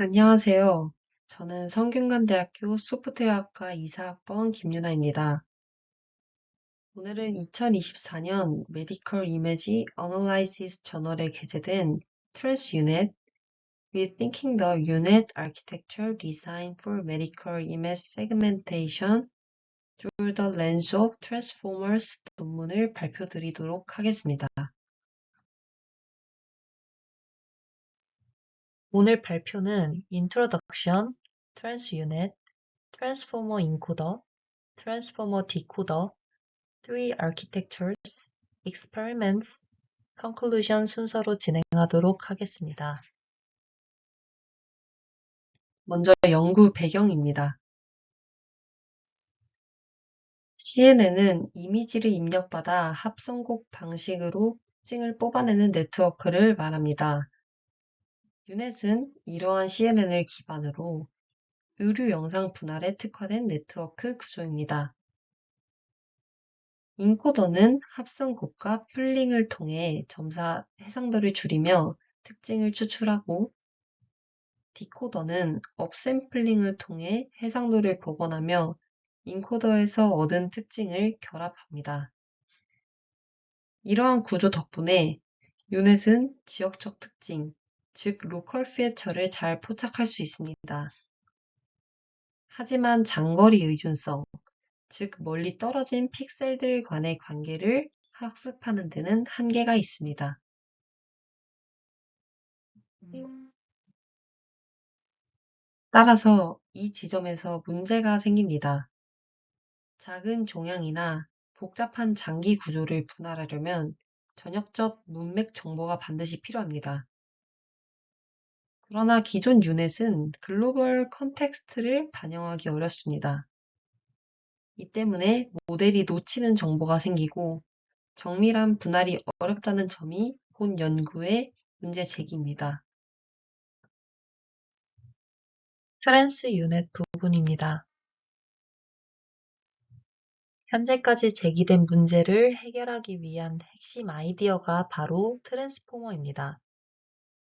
안녕하세요. 저는 성균관대학교 소프트웨어학과 이사학번 김유나입니다. 오늘은 2024년 Medical Image Analysis 저널에 게재된 Trace Unit Rethinking the Unit Architecture Design for Medical Image Segmentation Through the Lens of Transformers 논문을 발표드리도록 하겠습니다. 오늘 발표는 Introduction, TransUnit, Transformer Encoder, Transformer Decoder, Three Architectures, Experiments, Conclusion 순서로 진행하도록 하겠습니다. 먼저 연구 배경입니다. CNN은 이미지를 입력받아 합성곡 방식으로 특징을 뽑아내는 네트워크를 말합니다. 유넷은 이러한 CNN을 기반으로 의류 영상 분할에 특화된 네트워크 구조입니다. 인코더는 합성곡과 풀링을 통해 점사 해상도를 줄이며 특징을 추출하고, 디코더는 업샘플링을 통해 해상도를 복원하며 인코더에서 얻은 특징을 결합합니다. 이러한 구조 덕분에 유넷은 지역적 특징, 즉 로컬 피처를 잘 포착할 수 있습니다. 하지만 장거리 의존성, 즉 멀리 떨어진 픽셀들 간의 관계를 학습하는 데는 한계가 있습니다. 따라서 이 지점에서 문제가 생깁니다. 작은 종양이나 복잡한 장기 구조를 분할하려면 전역적 문맥 정보가 반드시 필요합니다. 그러나 기존 유넷은 글로벌 컨텍스트를 반영하기 어렵습니다. 이 때문에 모델이 놓치는 정보가 생기고 정밀한 분할이 어렵다는 점이 본 연구의 문제 제기입니다. 트랜스 유넷 부분입니다. 현재까지 제기된 문제를 해결하기 위한 핵심 아이디어가 바로 트랜스포머입니다.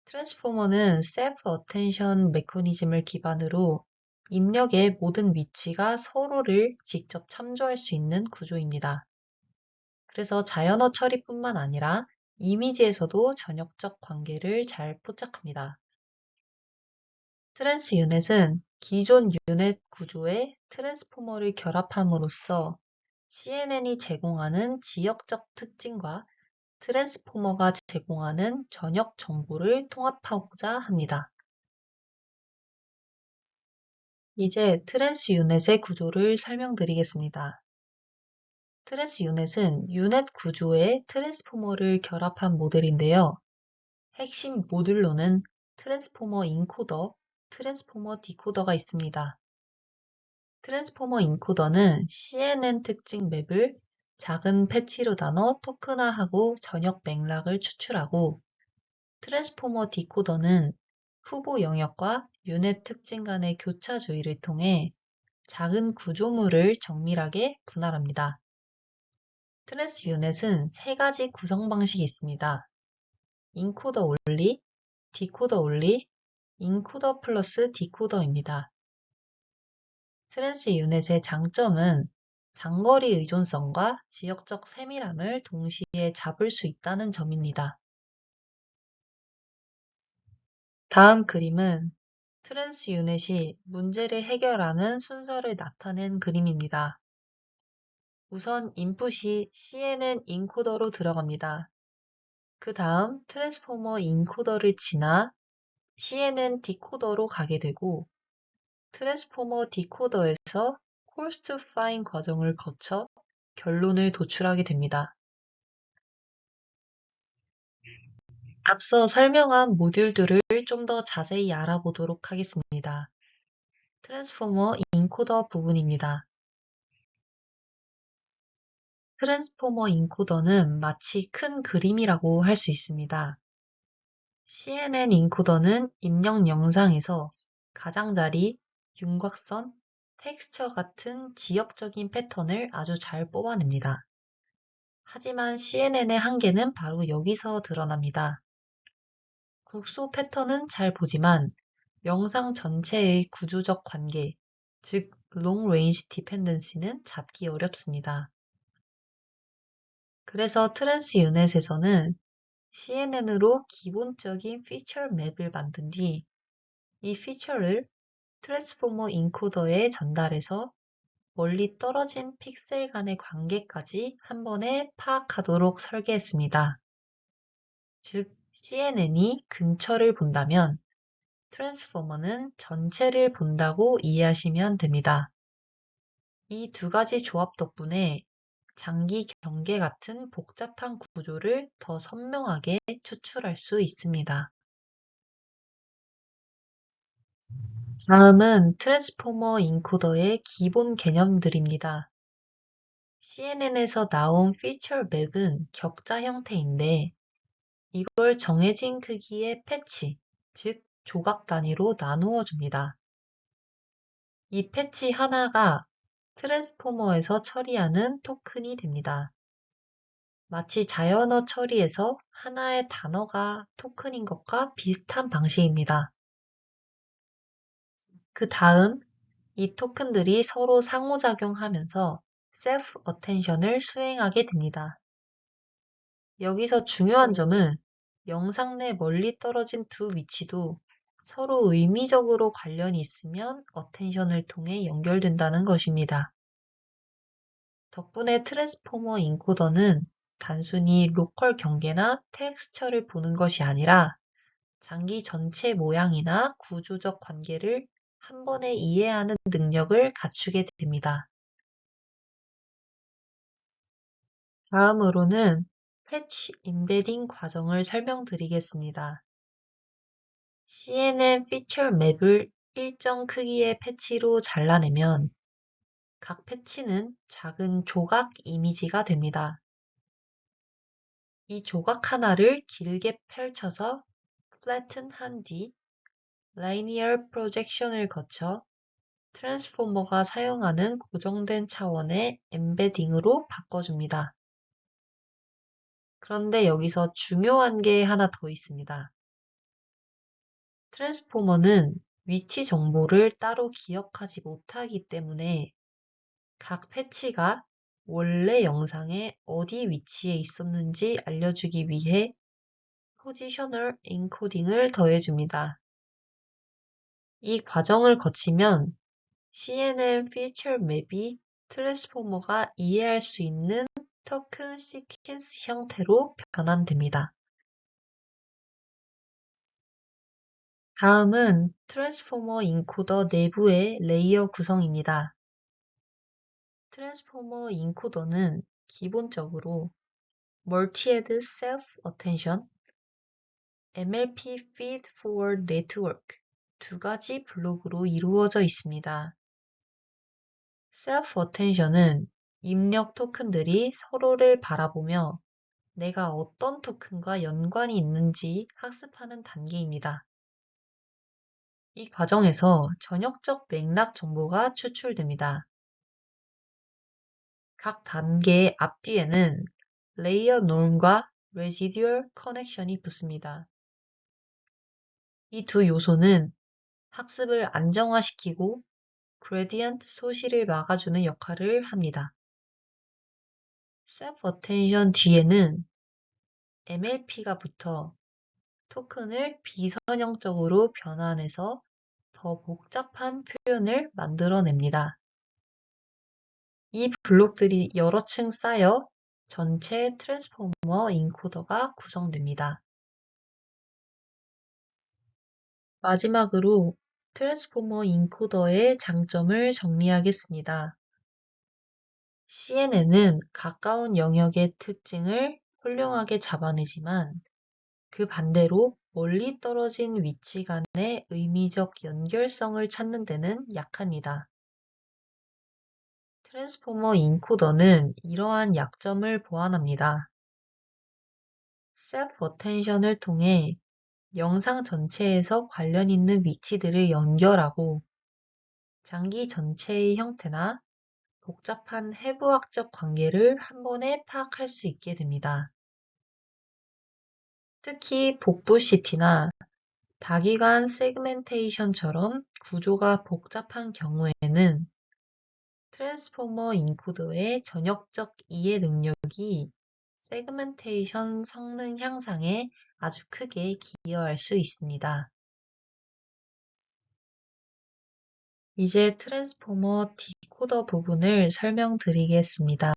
트랜스포머는 셀프 어텐션 메커니즘을 기반으로 입력의 모든 위치가 서로를 직접 참조할 수 있는 구조입니다. 그래서 자연어 처리뿐만 아니라 이미지에서도 전역적 관계를 잘 포착합니다. 트랜스 유넷은 기존 유넷 구조에 트랜스포머를 결합함으로써 CNN이 제공하는 지역적 특징과 트랜스포머가 제공하는 전역 정보를 통합하고자 합니다. 이제 트랜스 유넷의 구조를 설명드리겠습니다. 트랜스 유넷은 유넷 구조에 트랜스포머를 결합한 모델인데요. 핵심 모듈로는 트랜스포머 인코더, 트랜스포머 디코더가 있습니다. 트랜스포머 인코더는 CNN 특징 맵을 작은 패치로 나눠 토큰화하고 전역 맥락을 추출하고, 트랜스포머 디코더는 후보 영역과 유넷 특징 간의 교차 주의를 통해 작은 구조물을 정밀하게 분할합니다. 트랜스 유넷은 세 가지 구성 방식이 있습니다. 인코더 올리, 디코더 올리, 인코더 플러스 디코더입니다. 트랜스 유넷의 장점은 장거리 의존성과 지역적 세밀함을 동시에 잡을 수 있다는 점입니다. 다음 그림은 트랜스 유넷이 문제를 해결하는 순서를 나타낸 그림입니다. 우선 인풋이 CNN 인코더로 들어갑니다. 그 다음 트랜스포머 인코더를 지나 CNN 디코더로 가게 되고, 트랜스포머 디코더에서 콜스트 파인 과정을 거쳐 결론을 도출하게 됩니다. 앞서 설명한 모듈들을 좀 더 자세히 알아보도록 하겠습니다. 트랜스포머 인코더 부분입니다. 트랜스포머 인코더는 마치 큰 그림이라고 할 수 있습니다. CNN 인코더는 입력 영상에서 가장자리, 윤곽선, 텍스처 같은 지역적인 패턴을 아주 잘 뽑아냅니다. 하지만 CNN의 한계는 바로 여기서 드러납니다. 국소 패턴은 잘 보지만 영상 전체의 구조적 관계, 즉 long range dependency는 잡기 어렵습니다. 그래서 트랜스 유넷에서는 CNN으로 기본적인 피처 맵을 만든 뒤 이 피처를 트랜스포머 인코더에 전달해서 멀리 떨어진 픽셀 간의 관계까지 한 번에 파악하도록 설계했습니다. 즉, CNN이 근처를 본다면 트랜스포머는 전체를 본다고 이해하시면 됩니다. 이 두 가지 조합 덕분에 장기 경계 같은 복잡한 구조를 더 선명하게 추출할 수 있습니다. 다음은 트랜스포머 인코더의 기본 개념들입니다. CNN에서 나온 피처 맵은 격자 형태인데 이걸 정해진 크기의 패치, 즉 조각 단위로 나누어 줍니다. 이 패치 하나가 트랜스포머에서 처리하는 토큰이 됩니다. 마치 자연어 처리에서 하나의 단어가 토큰인 것과 비슷한 방식입니다. 그 다음 이 토큰들이 서로 상호작용하면서 self attention을 수행하게 됩니다. 여기서 중요한 점은 영상 내 멀리 떨어진 두 위치도 서로 의미적으로 관련이 있으면 어텐션을 통해 연결된다는 것입니다. 덕분에 트랜스포머 인코더는 단순히 로컬 경계나 텍스처를 보는 것이 아니라 장기 전체 모양이나 구조적 관계를 한 번에 이해하는 능력을 갖추게 됩니다. 다음으로는 패치 임베딩 과정을 설명드리겠습니다. CNN 피처 맵을 일정 크기의 패치로 잘라내면 각 패치는 작은 조각 이미지가 됩니다. 이 조각 하나를 길게 펼쳐서 플래튼한 뒤 라이니얼 프로젝션을 거쳐 트랜스포머가 사용하는 고정된 차원의 엠베딩으로 바꿔줍니다. 그런데 여기서 중요한 게 하나 더 있습니다. 트랜스포머는 위치 정보를 따로 기억하지 못하기 때문에 각 패치가 원래 영상에 어디 위치에 있었는지 알려주기 위해 포지셔널 엔코딩을 더해줍니다. 이 과정을 거치면 CNN 피처 맵이 트랜스포머가 이해할 수 있는 토큰 시퀀스 형태로 변환됩니다. 다음은 트랜스포머 인코더 내부의 레이어 구성입니다. 트랜스포머 인코더는 기본적으로 Multi-Head Self-Attention, MLP Feed Forward Network 두 가지 블록으로 이루어져 있습니다. Self-Attention은 입력 토큰들이 서로를 바라보며 내가 어떤 토큰과 연관이 있는지 학습하는 단계입니다. 이 과정에서 전역적 맥락 정보가 추출됩니다. 각 단계의 앞뒤에는 레이어 norm과 residual connection이 붙습니다. 이 두 요소는 학습을 안정화시키고 gradient 소실을 막아주는 역할을 합니다. self-attention 뒤에는 MLP가 붙어 토큰을 비선형적으로 변환해서 더 복잡한 표현을 만들어냅니다. 이 블록들이 여러 층 쌓여 전체 트랜스포머 인코더가 구성됩니다. 마지막으로 트랜스포머 인코더의 장점을 정리하겠습니다. CNN은 가까운 영역의 특징을 훌륭하게 잡아내지만 그 반대로 멀리 떨어진 위치 간의 의미적 연결성을 찾는 데는 약합니다. 트랜스포머 인코더는 이러한 약점을 보완합니다. 셀프 어텐션을 통해 영상 전체에서 관련 있는 위치들을 연결하고 장기 전체의 형태나 복잡한 해부학적 관계를 한 번에 파악할 수 있게 됩니다. 특히 복부 CT나 다기관 세그멘테이션처럼 구조가 복잡한 경우에는 트랜스포머 인코더의 전역적 이해 능력이 세그멘테이션 성능 향상에 아주 크게 기여할 수 있습니다. 이제 트랜스포머 디코더 부분을 설명드리겠습니다.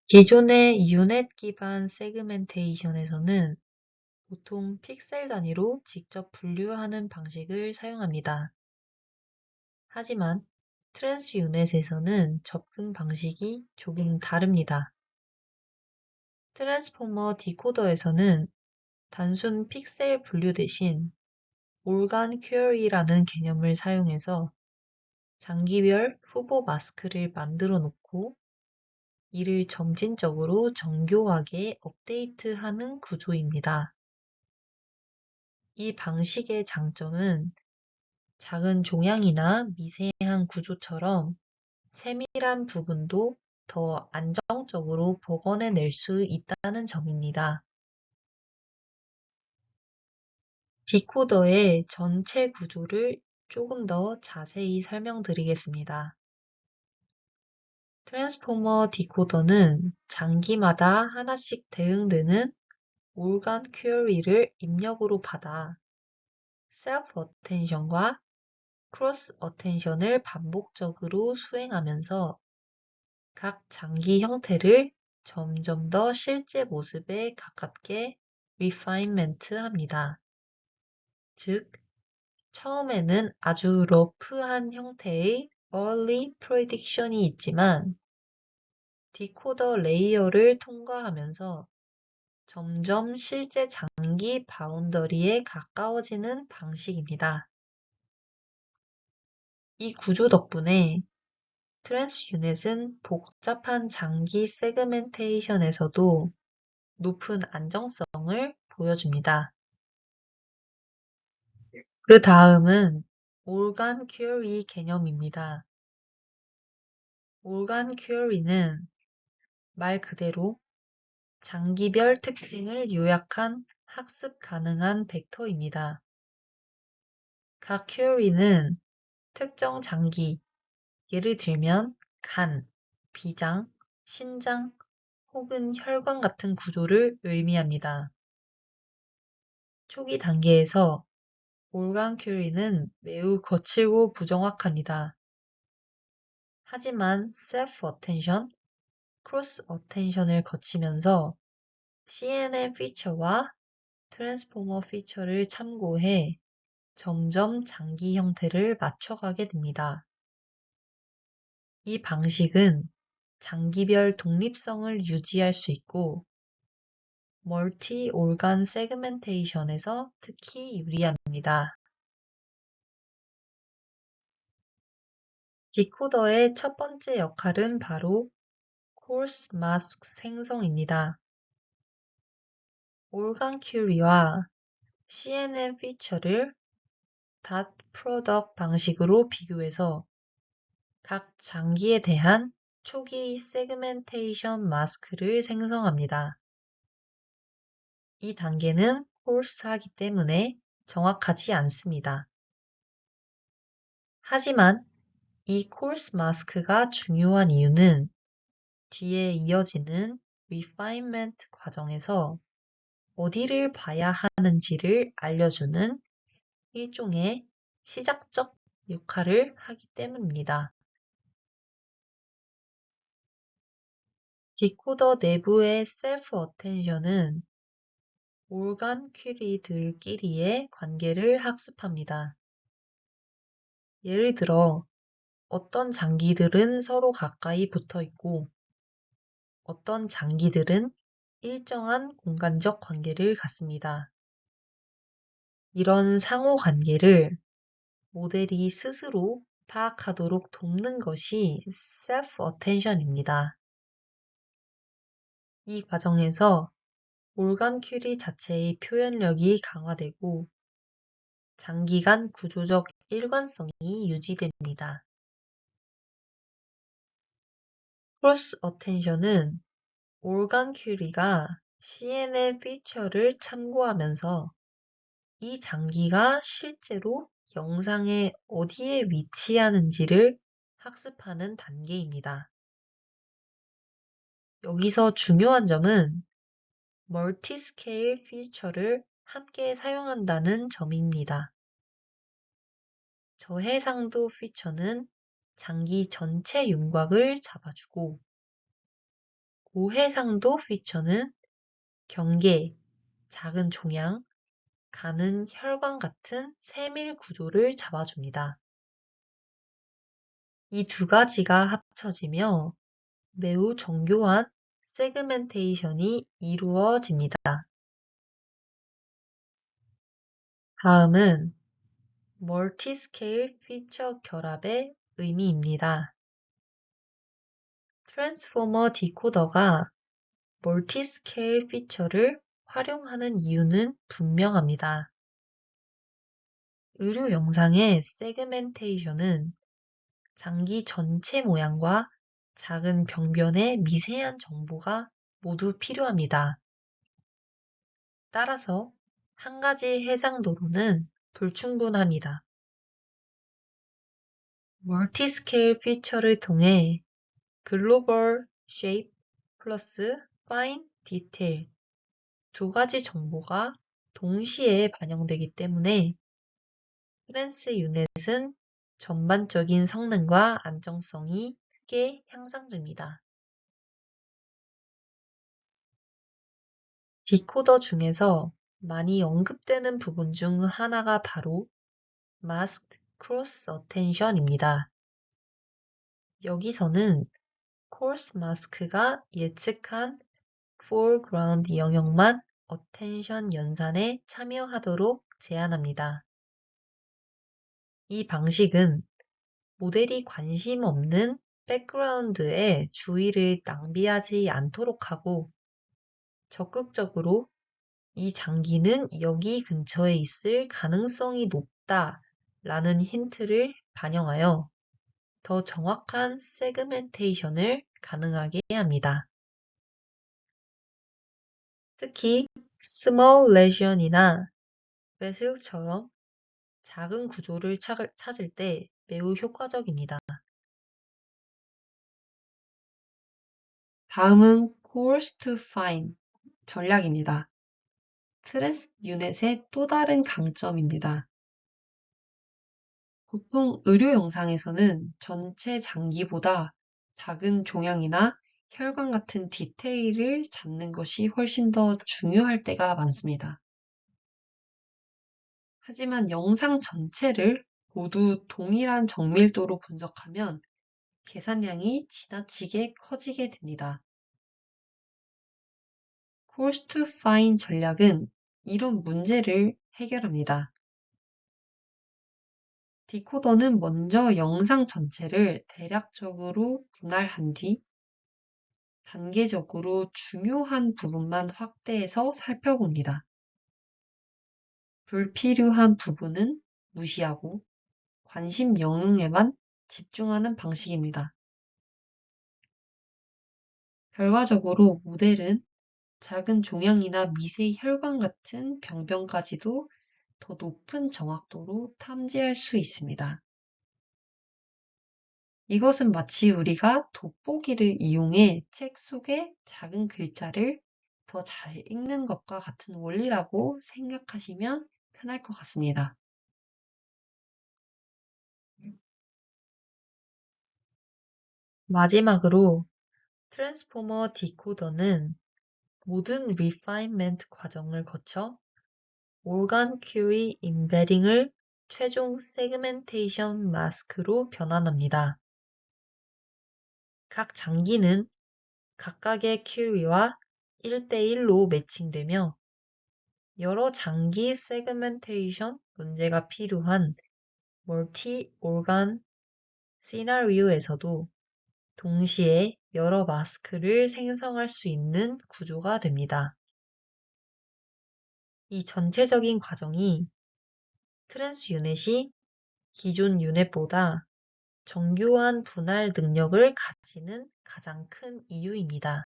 기존의 유넷 기반 세그멘테이션에서는 보통 픽셀 단위로 직접 분류하는 방식을 사용합니다. 하지만 트랜스유넷에서는 접근 방식이 조금 다릅니다. 트랜스포머 디코더에서는 단순 픽셀 분류 대신 올간 퀘어리라는 개념을 사용해서 장기별 후보 마스크를 만들어 놓고 이를 점진적으로 정교하게 업데이트하는 구조입니다. 이 방식의 장점은 작은 종양이나 미세한 구조처럼 세밀한 부분도 더 안정적으로 복원해낼 수 있다는 점입니다. 디코더의 전체 구조를 조금 더 자세히 설명드리겠습니다. 트랜스포머 디코더는 장기마다 하나씩 대응되는 올간 퀘어리를 입력으로 받아 셀프 어텐션과 크로스 어텐션을 반복적으로 수행하면서 각 장기 형태를 점점 더 실제 모습에 가깝게 리파인먼트 합니다. 즉, 처음에는 아주 러프한 형태의 early prediction이 있지만 디코더 레이어를 통과하면서 점점 실제 장기 바운더리에 가까워지는 방식입니다. 이 구조 덕분에 트랜스유넷은 복잡한 장기 세그멘테이션에서도 높은 안정성을 보여줍니다. 그 다음은 올간 퀘어리 개념입니다. 올간 퀘어리는 말 그대로 장기별 특징을 요약한 학습 가능한 벡터입니다. 각 퀘어리는 특정 장기, 예를 들면 간, 비장, 신장 혹은 혈관 같은 구조를 의미합니다. 초기 단계에서 올간 퀘어리는 매우 거칠고 부정확합니다. 하지만 셀프 어텐션, 크로스 어텐션을 거치면서 CNN 피처와 트랜스포머 피처를 참고해 점점 장기 형태를 맞춰가게 됩니다. 이 방식은 장기별 독립성을 유지할 수 있고 멀티 올간 세그멘테이션에서 특히 유리합니다. 디코더의 첫 번째 역할은 바로 코스 마스크 생성입니다. 올간 큐리와 CNN 피처를 닷 프로덕트 방식으로 비교해서 각 장기에 대한 초기 세그멘테이션 마스크를 생성합니다. 이 단계는 콜스하기 때문에 정확하지 않습니다. 하지만 이 콜스 마스크가 중요한 이유는 뒤에 이어지는 리파인먼트 과정에서 어디를 봐야 하는지를 알려주는 일종의 시작적 역할을 하기 때문입니다. 디코더 내부의 셀프 어텐션은 올간 퀴리들끼리의 관계를 학습합니다. 예를 들어 어떤 장기들은 서로 가까이 붙어 있고 어떤 장기들은 일정한 공간적 관계를 갖습니다. 이런 상호 관계를 모델이 스스로 파악하도록 돕는 것이 셀프 어텐션입니다. 이 과정에서 올간 퀴리 자체의 표현력이 강화되고 장기간 구조적 일관성이 유지됩니다. 크로스 어텐션은 올간 퀴리가 CNN 피처를 참고하면서 이 장기가 실제로 영상에 어디에 위치하는지를 학습하는 단계입니다. 여기서 중요한 점은 멀티스케일 피처를 함께 사용한다는 점입니다. 저해상도 피처는 장기 전체 윤곽을 잡아주고 고해상도 피처는 경계, 작은 종양, 가는 혈관 같은 세밀 구조를 잡아줍니다. 이 두 가지가 합쳐지며 매우 정교한 세그멘테이션이 이루어집니다. 다음은 멀티스케일 피처 결합의 의미입니다. 트랜스포머 디코더가 멀티스케일 피처를 활용하는 이유는 분명합니다. 의료 영상의 세그멘테이션은 장기 전체 모양과 작은 병변의 미세한 정보가 모두 필요합니다. 따라서 한 가지 해상도로는 불충분합니다. 멀티스케일 피처를 통해 글로벌 쉐입 플러스 파인 디테일 두 가지 정보가 동시에 반영되기 때문에 트랜스 유닛은 전반적인 성능과 안정성이 크게 향상됩니다. 디코더 중에서 많이 언급되는 부분 중 하나가 바로 Masked Cross Attention입니다. 여기서는 코러스 마스크가 예측한 foreground 영역만 attention 연산에 참여하도록 제한합니다. 이 방식은 모델이 관심 없는 백그라운드에 주의를 낭비하지 않도록 하고 적극적으로 이 장기는 여기 근처에 있을 가능성이 높다 라는 힌트를 반영하여 더 정확한 세그멘테이션을 가능하게 합니다. 특히 small lesion이나 vesel처럼 작은 구조를 찾을 때 매우 효과적입니다. 다음은 coarse to fine 전략입니다. 트랜스 유닛의 또 다른 강점입니다. 보통 의료 영상에서는 전체 장기보다 작은 종양이나 혈관 같은 디테일을 잡는 것이 훨씬 더 중요할 때가 많습니다. 하지만 영상 전체를 모두 동일한 정밀도로 분석하면 계산량이 지나치게 커지게 됩니다. Coarse to Fine 전략은 이런 문제를 해결합니다. 디코더는 먼저 영상 전체를 대략적으로 분할한 뒤 단계적으로 중요한 부분만 확대해서 살펴봅니다. 불필요한 부분은 무시하고 관심 영역에만 집중하는 방식입니다. 결과적으로 모델은 작은 종양이나 미세 혈관 같은 병변까지도 더 높은 정확도로 탐지할 수 있습니다. 이것은 마치 우리가 돋보기를 이용해 책 속의 작은 글자를 더 잘 읽는 것과 같은 원리라고 생각하시면 편할 것 같습니다. 마지막으로 트랜스포머 디코더는 모든 리파인먼트 과정을 거쳐 organ query embedding을 최종 세그멘테이션 마스크로 변환합니다. 각 장기는 각각의 큐리와 1대1로 매칭되며 여러 장기 세그멘테이션 문제가 필요한 멀티 오간 시나리오에서도 동시에 여러 마스크를 생성할 수 있는 구조가 됩니다. 이 전체적인 과정이 트랜스 유닛이 기존 유닛보다 정교한 분할 능력을 가지는 가장 큰 이유입니다.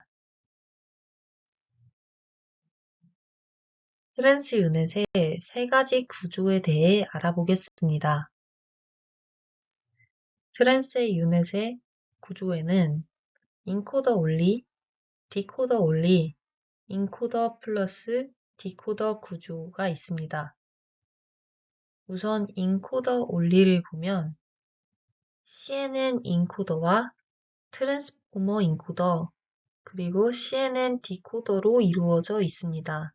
트랜스 유넷의 세 가지 구조에 대해 알아보겠습니다. 트랜스 유넷의 구조에는 인코더 올리, 디코더 올리, 인코더 플러스 디코더 구조가 있습니다. 우선 인코더 올리를 보면 CNN 인코더와 트랜스포머 인코더, 그리고 CNN 디코더로 이루어져 있습니다.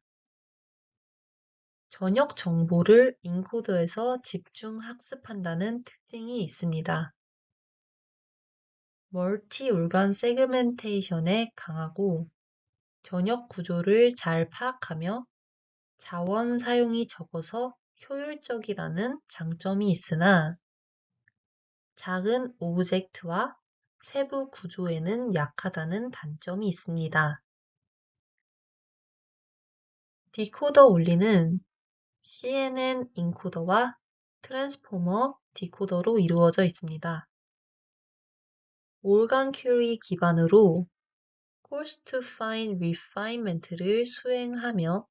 전역 정보를 인코더에서 집중 학습한다는 특징이 있습니다. 멀티 올간 세그멘테이션에 강하고 전역 구조를 잘 파악하며 자원 사용이 적어서 효율적이라는 장점이 있으나 작은 오브젝트와 세부 구조에는 약하다는 단점이 있습니다. 디코더 원리는 CNN 인코더와 트랜스포머 디코더로 이루어져 있습니다. 몰간 큐리 기반으로 coarse to fine refinement를 수행하며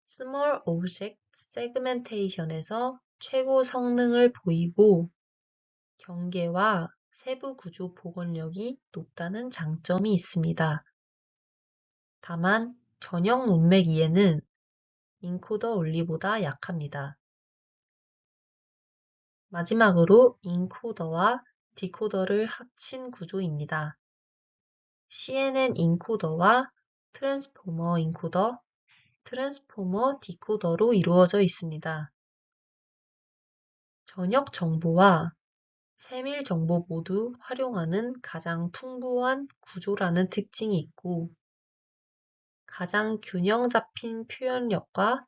small object segmentation에서 최고 성능을 보이고 경계와 세부 구조 복원력이 높다는 장점이 있습니다. 다만 전형 문맥 이해는 인코더 원리보다 약합니다. 마지막으로 인코더와 디코더를 합친 구조입니다. CNN 인코더와 트랜스포머 인코더, 트랜스포머 디코더로 이루어져 있습니다. 전역 정보와 세밀 정보 모두 활용하는 가장 풍부한 구조라는 특징이 있고 가장 균형 잡힌 표현력과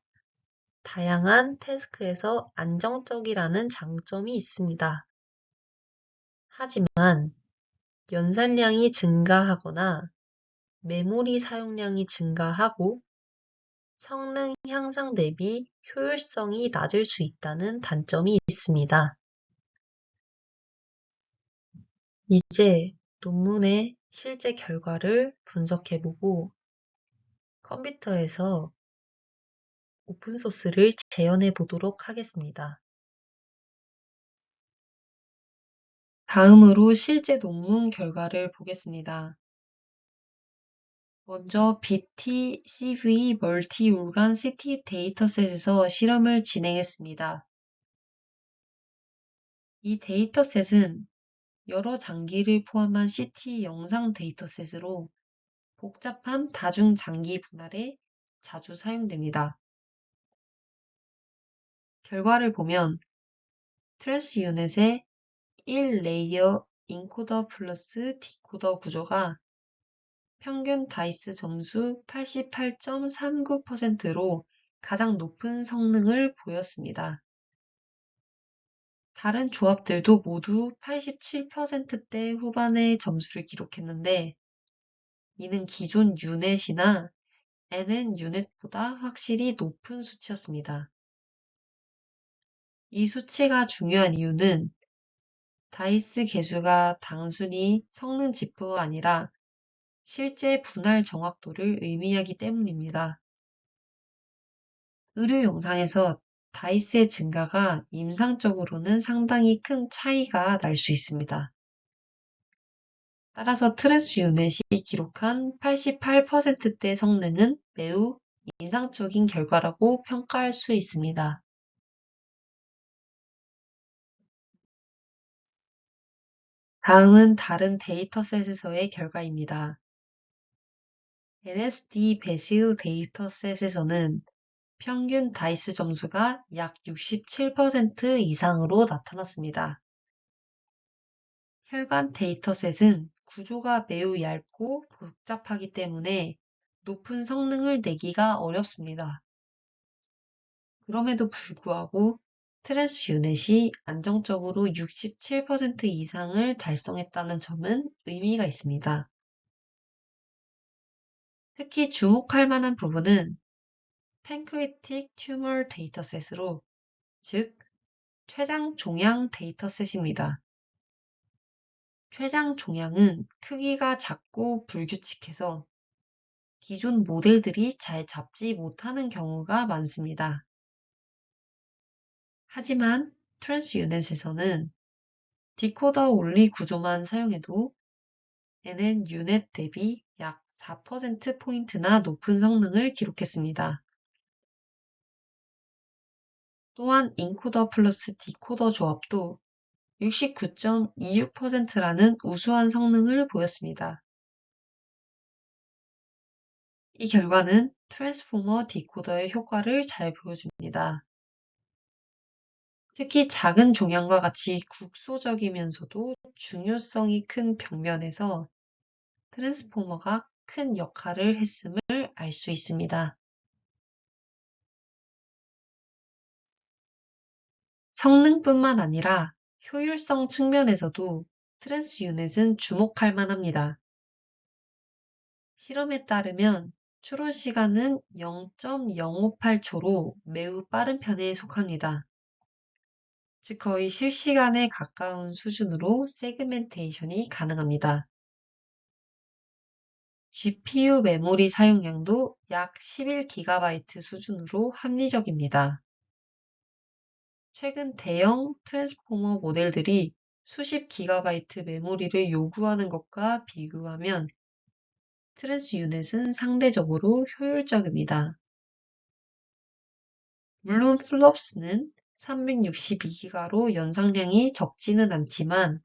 다양한 태스크에서 안정적이라는 장점이 있습니다. 하지만 연산량이 증가하거나 메모리 사용량이 증가하고 성능 향상 대비 효율성이 낮을 수 있다는 단점이 있습니다. 이제 논문의 실제 결과를 분석해보고 컴퓨터에서 오픈소스를 재현해 보도록 하겠습니다. 다음으로 실제 논문 결과를 보겠습니다. 먼저 BT-CV 멀티-올간 CT 데이터셋에서 실험을 진행했습니다. 이 데이터셋은 여러 장기를 포함한 CT 영상 데이터셋으로 복잡한 다중 장기 분할에 자주 사용됩니다. 결과를 보면 트랜스 유닛의 1레이어 인코더 플러스 디코더 구조가 평균 다이스 점수 88.39%로 가장 높은 성능을 보였습니다. 다른 조합들도 모두 87%대 후반의 점수를 기록했는데 이는 기존 유넷이나 NN 유넷보다 확실히 높은 수치였습니다. 이 수치가 중요한 이유는 다이스 개수가 단순히 성능 지표가 아니라 실제 분할 정확도를 의미하기 때문입니다. 의료 영상에서 다이스의 증가가 임상적으로는 상당히 큰 차이가 날 수 있습니다. 따라서 트랜스 유넷이 기록한 88%대 성능은 매우 인상적인 결과라고 평가할 수 있습니다. 다음은 다른 데이터셋에서의 결과입니다. MSD 베실 데이터셋에서는 평균 다이스 점수가 약 67% 이상으로 나타났습니다. 혈관 데이터셋은 구조가 매우 얇고 복잡하기 때문에 높은 성능을 내기가 어렵습니다. 그럼에도 불구하고 트랜스 유넷이 안정적으로 67% 이상을 달성했다는 점은 의미가 있습니다. 특히 주목할 만한 부분은 팬크리틱 튜머 데이터셋으로, 즉 췌장 종양 데이터셋입니다. 췌장 종양은 크기가 작고 불규칙해서 기존 모델들이 잘 잡지 못하는 경우가 많습니다. 하지만 트랜스유넷에서는 디코더 온리 구조만 사용해도 NN 유넷 대비 약 4%포인트나 높은 성능을 기록했습니다. 또한 인코더 플러스 디코더 조합도 69.26%라는 우수한 성능을 보였습니다. 이 결과는 트랜스포머 디코더의 효과를 잘 보여줍니다. 특히 작은 종양과 같이 국소적이면서도 중요성이 큰 벽면에서 트랜스포머가 큰 역할을 했음을 알 수 있습니다. 성능뿐만 아니라 효율성 측면에서도 트랜스유넷은 주목할 만합니다. 실험에 따르면 추론 시간은 0.058초로 매우 빠른 편에 속합니다. 즉 거의 실시간에 가까운 수준으로 세그멘테이션이 가능합니다. GPU 메모리 사용량도 약 11GB 수준으로 합리적입니다. 최근 대형 트랜스포머 모델들이 수십 기가바이트 메모리를 요구하는 것과 비교하면 트랜스유넷은 상대적으로 효율적입니다. 물론 플롭스는 362기가로 연상량이 적지는 않지만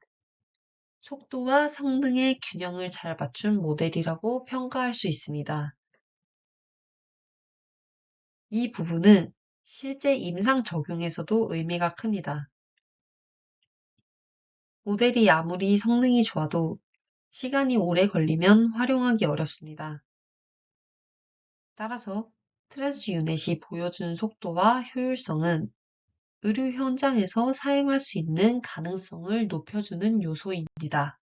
속도와 성능의 균형을 잘 맞춘 모델이라고 평가할 수 있습니다. 이 부분은 실제 임상 적용에서도 의미가 큽니다. 모델이 아무리 성능이 좋아도 시간이 오래 걸리면 활용하기 어렵습니다. 따라서 트랜스유넷이 보여준 속도와 효율성은 의료 현장에서 사용할 수 있는 가능성을 높여주는 요소입니다.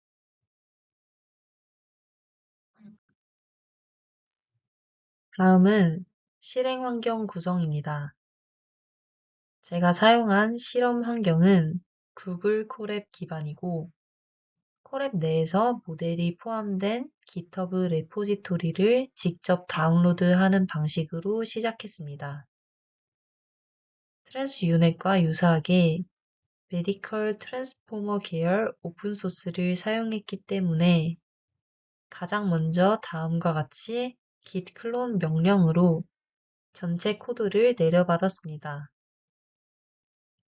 다음은 실행 환경 구성입니다. 제가 사용한 실험 환경은 구글 콜앱 기반이고 콜앱 내에서 모델이 포함된 GitHub 레포지토리를 직접 다운로드하는 방식으로 시작했습니다. 트랜스유넷과 유사하게 메디컬 트랜스포머 계열 오픈소스를 사용했기 때문에 가장 먼저 다음과 같이 git 클론 명령으로 전체 코드를 내려받았습니다.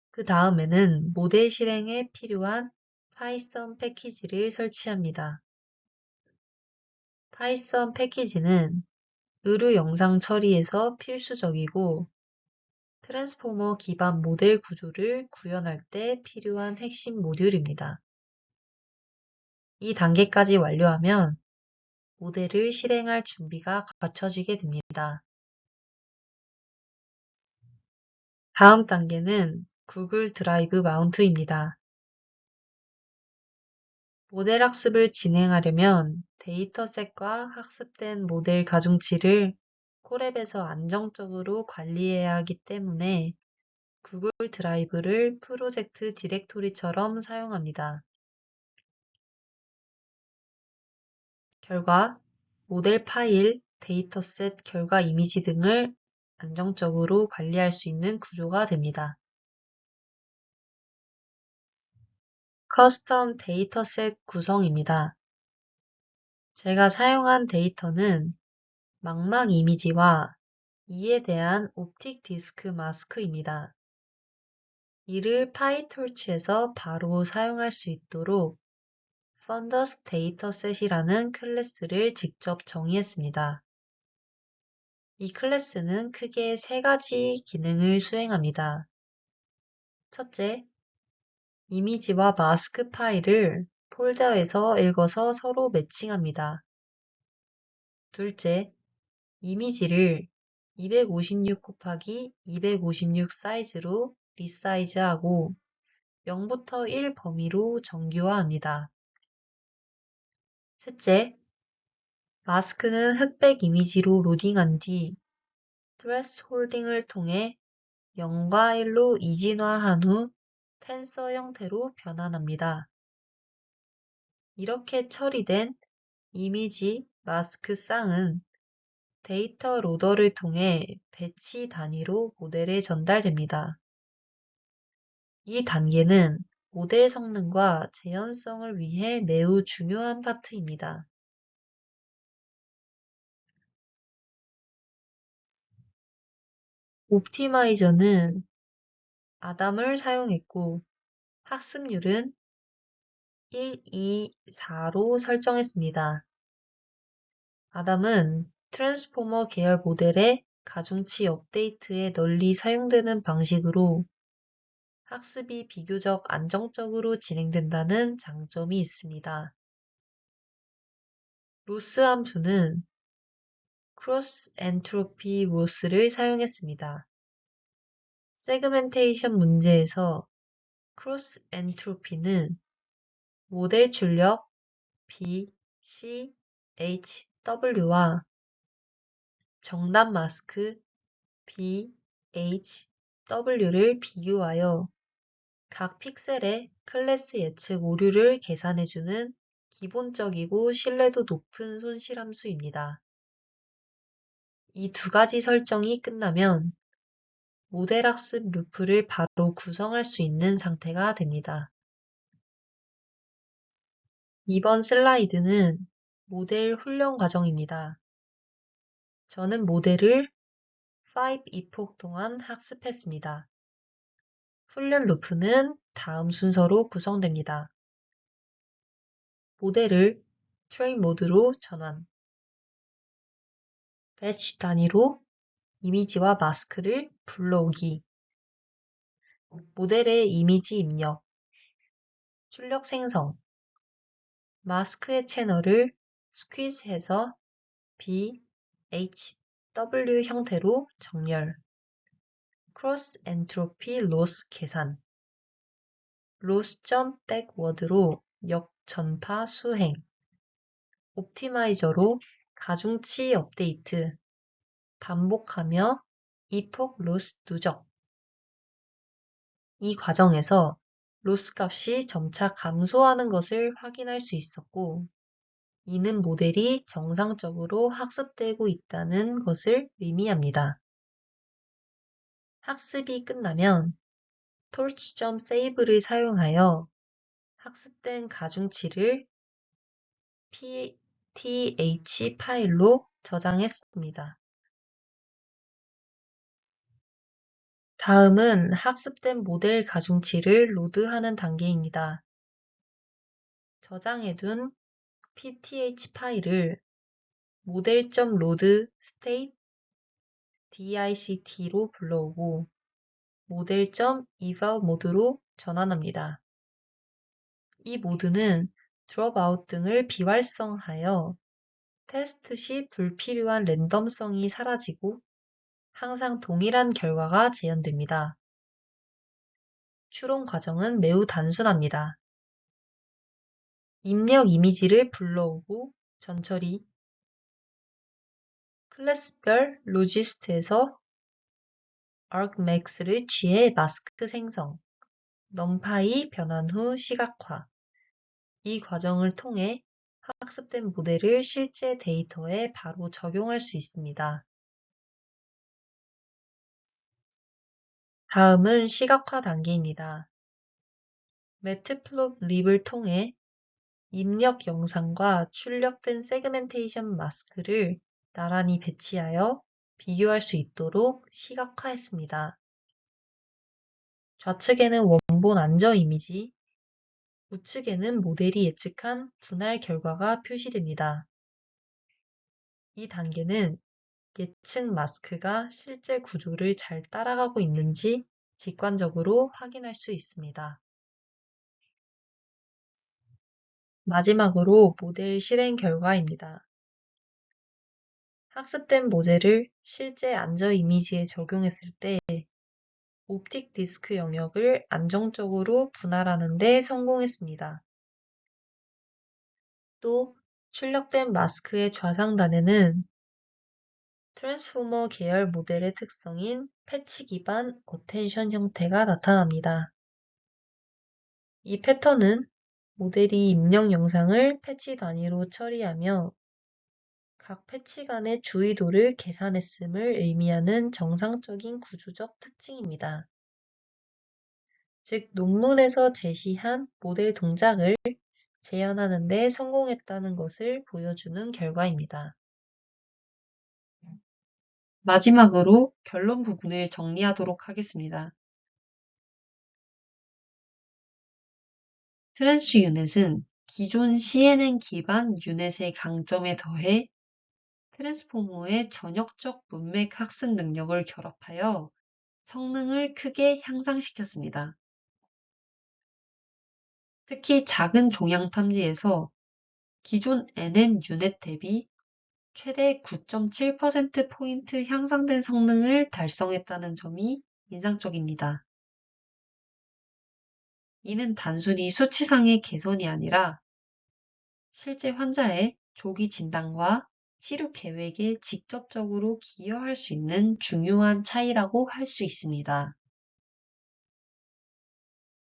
그 다음에는 모델 실행에 필요한 파이썬 패키지를 설치합니다. 파이썬 패키지는 의료 영상 처리에서 필수적이고 트랜스포머 기반 모델 구조를 구현할 때 필요한 핵심 모듈입니다. 이 단계까지 완료하면 모델을 실행할 준비가 갖춰지게 됩니다. 다음 단계는 구글 드라이브 마운트입니다. 모델 학습을 진행하려면 데이터셋과 학습된 모델 가중치를 콜앱에서 안정적으로 관리해야 하기 때문에 구글 드라이브를 프로젝트 디렉토리처럼 사용합니다. 결과, 모델 파일, 데이터셋 결과 이미지 등을 안정적으로 관리할 수 있는 구조가 됩니다. 커스텀 데이터셋 구성입니다. 제가 사용한 데이터는 망막 이미지와 이에 대한 옵틱 디스크 마스크입니다. 이를 파이토치에서 바로 사용할 수 있도록 Fundus 데이터셋이라는 클래스를 직접 정의했습니다. 이 클래스는 크게 세 가지 기능을 수행합니다. 첫째, 이미지와 마스크 파일을 폴더에서 읽어서 서로 매칭합니다. 둘째, 이미지를 256 곱하기 256 사이즈로 리사이즈하고 0부터 1 범위로 정규화합니다. 셋째, 마스크는 흑백 이미지로 로딩한 뒤 thresholding을 통해 0과 1로 이진화한 후 텐서 형태로 변환합니다. 이렇게 처리된 이미지 마스크 쌍은 데이터 로더를 통해 배치 단위로 모델에 전달됩니다. 이 단계는 모델 성능과 재현성을 위해 매우 중요한 파트입니다. 옵티마이저는 아담을 사용했고 학습률은 1, 2, 4로 설정했습니다. 아담은 트랜스포머 계열 모델의 가중치 업데이트에 널리 사용되는 방식으로 학습이 비교적 안정적으로 진행된다는 장점이 있습니다. 로스 함수는 크로스 엔트로피 로스를 사용했습니다. 세그멘테이션 문제에서 크로스 엔트로피는 모델 출력 B, C, H, W와 정답 마스크 B, H, W를 비교하여 각 픽셀의 클래스 예측 오류를 계산해주는 기본적이고 신뢰도 높은 손실함수입니다. 이 두 가지 설정이 끝나면 모델 학습 루프를 바로 구성할 수 있는 상태가 됩니다. 이번 슬라이드는 모델 훈련 과정입니다. 저는 모델을 5 epoch 동안 학습했습니다. 훈련 루프는 다음 순서로 구성됩니다. 모델을 트레인 모드로 전환, 배치 단위로 이미지와 마스크를 불러오기, 모델의 이미지 입력, 출력 생성, 마스크의 채널을 스퀴즈해서 B, H, W 형태로 정렬, 크로스 엔트로피 로스 계산, 로스.백워드로 역전파 수행, 옵티마이저로 가중치 업데이트, 반복하며 epoch 로스 누적. 이 과정에서 로스 값이 점차 감소하는 것을 확인할 수 있었고, 이는 모델이 정상적으로 학습되고 있다는 것을 의미합니다. 학습이 끝나면 torch.save를 사용하여 학습된 가중치를 pth 파일로 저장했습니다. 다음은 학습된 모델 가중치를 로드하는 단계입니다. 저장해둔 pth 파일을 model.load state dict로 불러오고 model.eval 모드로 전환합니다. 이 모드는 dropout 등을 비활성하여 테스트 시 불필요한 랜덤성이 사라지고 항상 동일한 결과가 재현됩니다. 추론 과정은 매우 단순합니다. 입력 이미지를 불러오고 전처리, 클래스별 로지스트에서 argmax를 취해 마스크 생성, numpy 변환 후 시각화. 이 과정을 통해 학습된 모델을 실제 데이터에 바로 적용할 수 있습니다. 다음은 시각화 단계입니다. 매트플롯립을 통해 입력 영상과 출력된 세그멘테이션 마스크를 나란히 배치하여 비교할 수 있도록 시각화했습니다. 좌측에는 원본 안저 이미지, 우측에는 모델이 예측한 분할 결과가 표시됩니다. 이 단계는 예측 마스크가 실제 구조를 잘 따라가고 있는지 직관적으로 확인할 수 있습니다. 마지막으로 모델 실행 결과입니다. 학습된 모델을 실제 안저 이미지에 적용했을 때 옵틱 디스크 영역을 안정적으로 분할하는 데 성공했습니다. 또 출력된 마스크의 좌상단에는 트랜스포머 계열 모델의 특성인 패치 기반 어텐션 형태가 나타납니다. 이 패턴은 모델이 입력 영상을 패치 단위로 처리하며 각 패치 간의 주의도를 계산했음을 의미하는 정상적인 구조적 특징입니다. 즉, 논문에서 제시한 모델 동작을 재현하는 데 성공했다는 것을 보여주는 결과입니다. 마지막으로 결론 부분을 정리하도록 하겠습니다. 트랜스 유넷은 기존 CNN 기반 유넷의 강점에 더해 트랜스포머의 전역적 문맥 학습 능력을 결합하여 성능을 크게 향상시켰습니다. 특히 작은 종양 탐지에서 기존 NN 유넷 대비 최대 9.7%포인트 향상된 성능을 달성했다는 점이 인상적입니다. 이는 단순히 수치상의 개선이 아니라 실제 환자의 조기 진단과 치료 계획에 직접적으로 기여할 수 있는 중요한 차이라고 할 수 있습니다.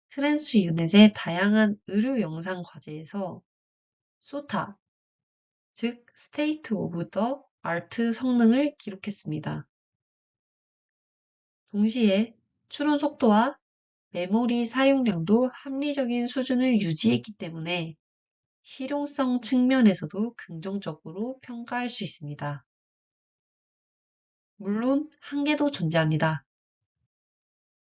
트랜스 유넷의 다양한 의료 영상 과제에서 소타, 즉 스테이트 오브 더 아트 성능을 기록했습니다. 동시에 추론 속도와 메모리 사용량도 합리적인 수준을 유지했기 때문에 실용성 측면에서도 긍정적으로 평가할 수 있습니다. 물론 한계도 존재합니다.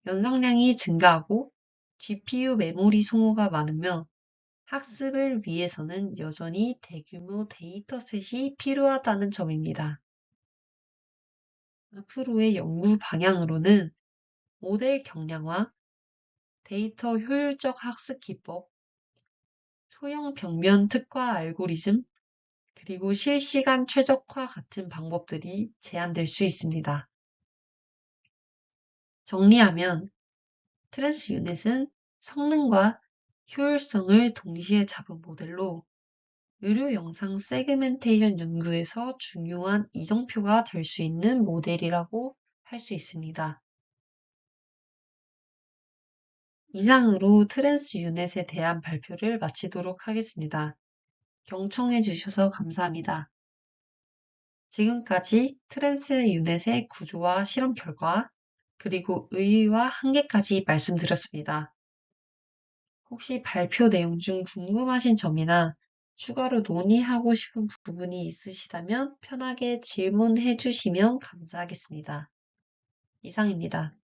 연상량이 증가하고 GPU 메모리 소모가 많으며 학습을 위해서는 여전히 대규모 데이터셋이 필요하다는 점입니다. 앞으로의 연구 방향으로는 모델 경량화, 데이터 효율적 학습 기법, 소형 병면 특화 알고리즘, 그리고 실시간 최적화 같은 방법들이 제한될 수 있습니다. 정리하면 트랜스 유닛은 성능과 효율성을 동시에 잡은 모델로 의료 영상 세그멘테이션 연구에서 중요한 이정표가 될 수 있는 모델이라고 할 수 있습니다. 이상으로 트랜스 유닛에 대한 발표를 마치도록 하겠습니다. 경청해 주셔서 감사합니다. 지금까지 트랜스 유닛의 구조와 실험 결과, 그리고 의의와 한계까지 말씀드렸습니다. 혹시 발표 내용 중 궁금하신 점이나 추가로 논의하고 싶은 부분이 있으시다면 편하게 질문해 주시면 감사하겠습니다. 이상입니다.